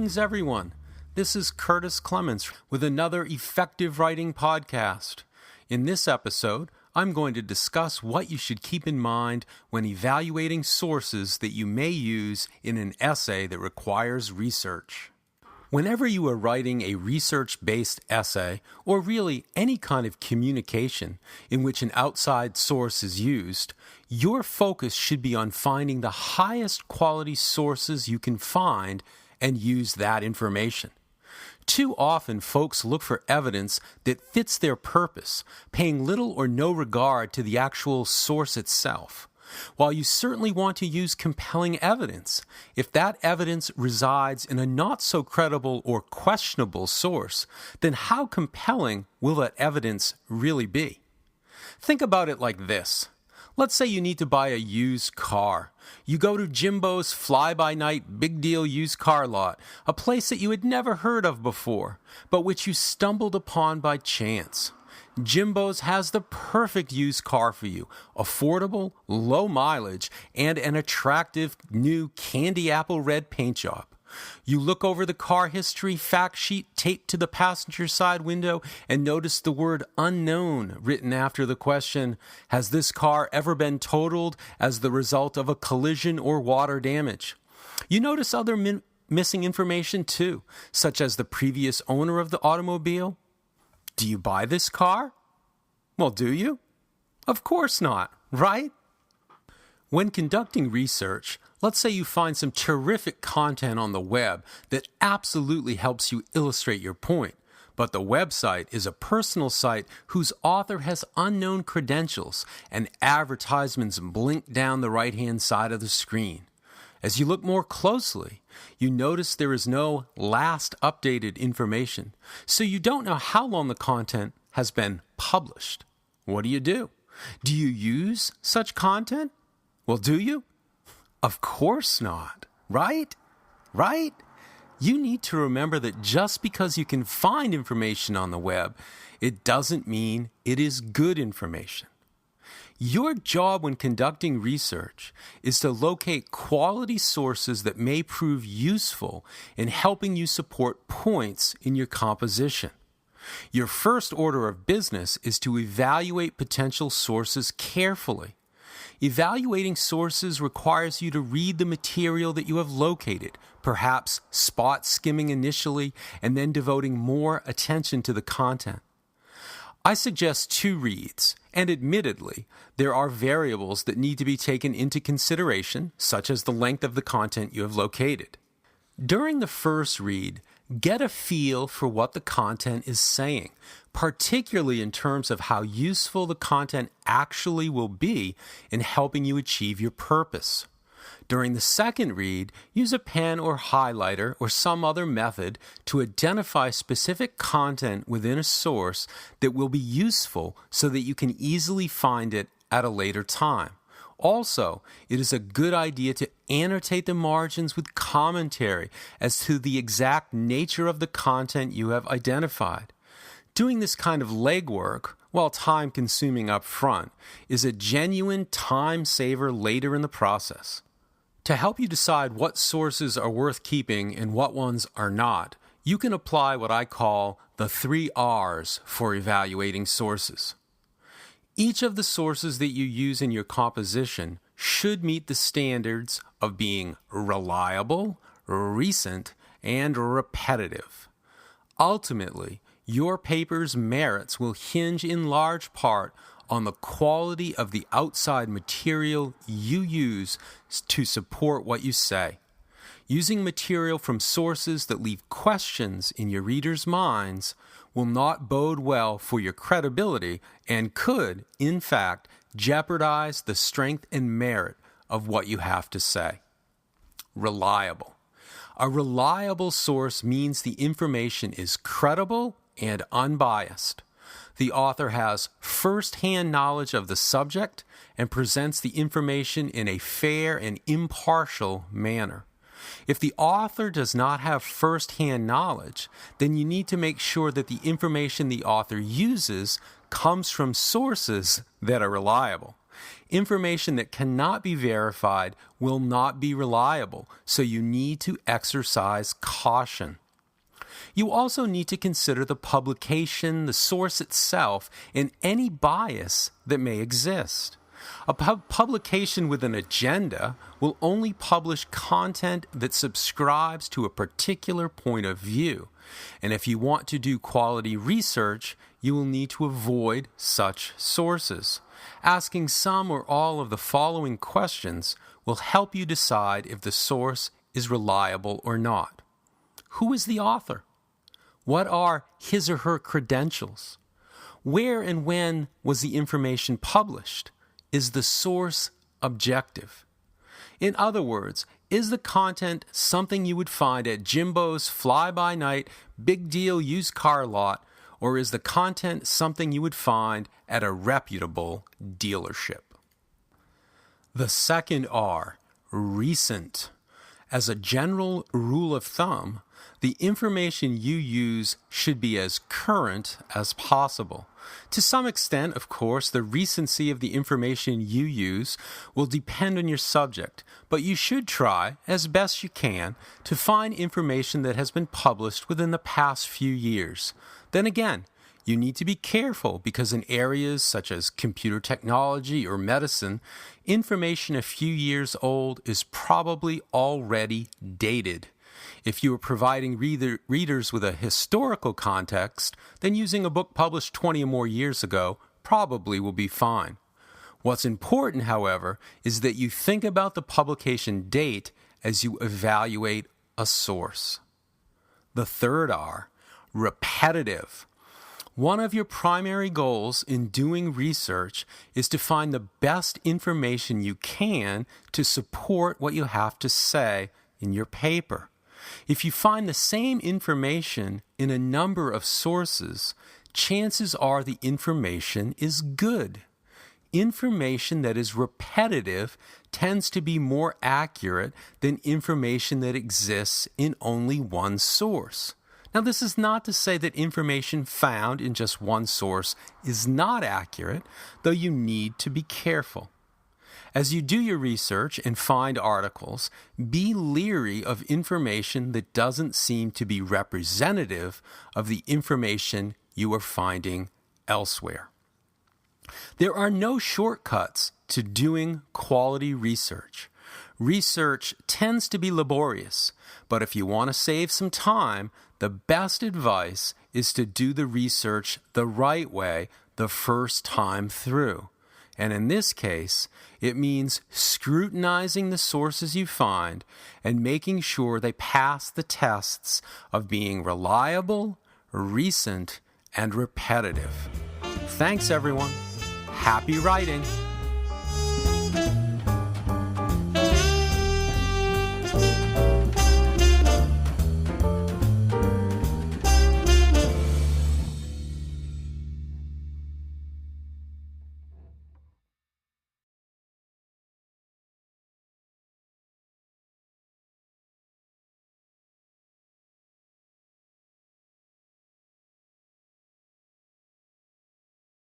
Greetings, everyone. This is Curtis Clements with another effective writing podcast. In this episode, I'm going to discuss what you should keep in mind when evaluating sources that you may use in an essay that requires research. Whenever you are writing a research-based essay, or really any kind of communication in which an outside source is used, your focus should be on finding the highest quality sources you can find and use that information. Too often, folks look for evidence that fits their purpose, paying little or no regard to the actual source itself. While you certainly want to use compelling evidence, if that evidence resides in a not-so-credible or questionable source, then how compelling will that evidence really be? Think about it like this. Let's say you need to buy a used car. You go to Jimbo's fly-by-night big deal used car lot, a place that you had never heard of before, but which you stumbled upon by chance. Jimbo's has the perfect used car for you, affordable, low mileage, and an attractive new candy apple red paint job. You look over the car history fact sheet taped to the passenger side window and notice the word unknown written after the question, has this car ever been totaled as the result of a collision or water damage? You notice other missing information too, such as the previous owner of the automobile. Do you buy this car? Well, do you? Of course not, right? When conducting research, let's say you find some terrific content on the web that absolutely helps you illustrate your point, but the website is a personal site whose author has unknown credentials and advertisements blink down the right-hand side of the screen. As you look more closely, you notice there is no last updated information, so you don't know how long the content has been published. What do? Do you use such content? Well, do you? Of course not, right? Right? You need to remember that just because you can find information on the web, it doesn't mean it is good information. Your job when conducting research is to locate quality sources that may prove useful in helping you support points in your composition. Your first order of business is to evaluate potential sources carefully. Evaluating sources requires you to read the material that you have located, perhaps spot skimming initially and then devoting more attention to the content. I suggest 2 reads, and admittedly, there are variables that need to be taken into consideration, such as the length of the content you have located. During the first read, get a feel for what the content is saying, particularly in terms of how useful the content actually will be in helping you achieve your purpose. During the second read, use a pen or highlighter or some other method to identify specific content within a source that will be useful so that you can easily find it at a later time. Also, it is a good idea to annotate the margins with commentary as to the exact nature of the content you have identified. Doing this kind of legwork, while time-consuming up front, is a genuine time saver later in the process. To help you decide what sources are worth keeping and what ones are not, you can apply what I call the 3 R's for evaluating sources. Each of the sources that you use in your composition should meet the standards of being reliable, recent, and repetitive. Ultimately, your paper's merits will hinge in large part on the quality of the outside material you use to support what you say. Using material from sources that leave questions in your readers' minds will not bode well for your credibility and could, in fact, jeopardize the strength and merit of what you have to say. Reliable. A reliable source means the information is credible and unbiased. The author has first-hand knowledge of the subject and presents the information in a fair and impartial manner. If the author does not have first-hand knowledge, then you need to make sure that the information the author uses comes from sources that are reliable. Information that cannot be verified will not be reliable, so you need to exercise caution. You also need to consider the publication, the source itself, and any bias that may exist. A publication with an agenda will only publish content that subscribes to a particular point of view. And if you want to do quality research, you will need to avoid such sources. Asking some or all of the following questions will help you decide if the source is reliable or not. Who is the author? What are his or her credentials? Where and when was the information published? Is the source objective? In other words, is the content something you would find at Jimbo's fly-by-night big deal used car lot, or is the content something you would find at a reputable dealership? The second R, recent. As a general rule of thumb, the information you use should be as current as possible. To some extent, of course, the recency of the information you use will depend on your subject, but you should try, as best you can, to find information that has been published within the past few years. Then again, you need to be careful because in areas such as computer technology or medicine, information a few years old is probably already dated. If you are providing readers with a historical context, then using a book published 20 or more years ago probably will be fine. What's important, however, is that you think about the publication date as you evaluate a source. The third R, repetitive. One of your primary goals in doing research is to find the best information you can to support what you have to say in your paper. If you find the same information in a number of sources, chances are the information is good. Information that is repetitive tends to be more accurate than information that exists in only one source. Now, this is not to say that information found in just one source is not accurate, though you need to be careful. As you do your research and find articles, be leery of information that doesn't seem to be representative of the information you are finding elsewhere. There are no shortcuts to doing quality research. Research tends to be laborious, but if you want to save some time, the best advice is to do the research the right way the first time through. And in this case, it means scrutinizing the sources you find and making sure they pass the tests of being reliable, recent, and repetitive. Thanks, everyone. Happy writing!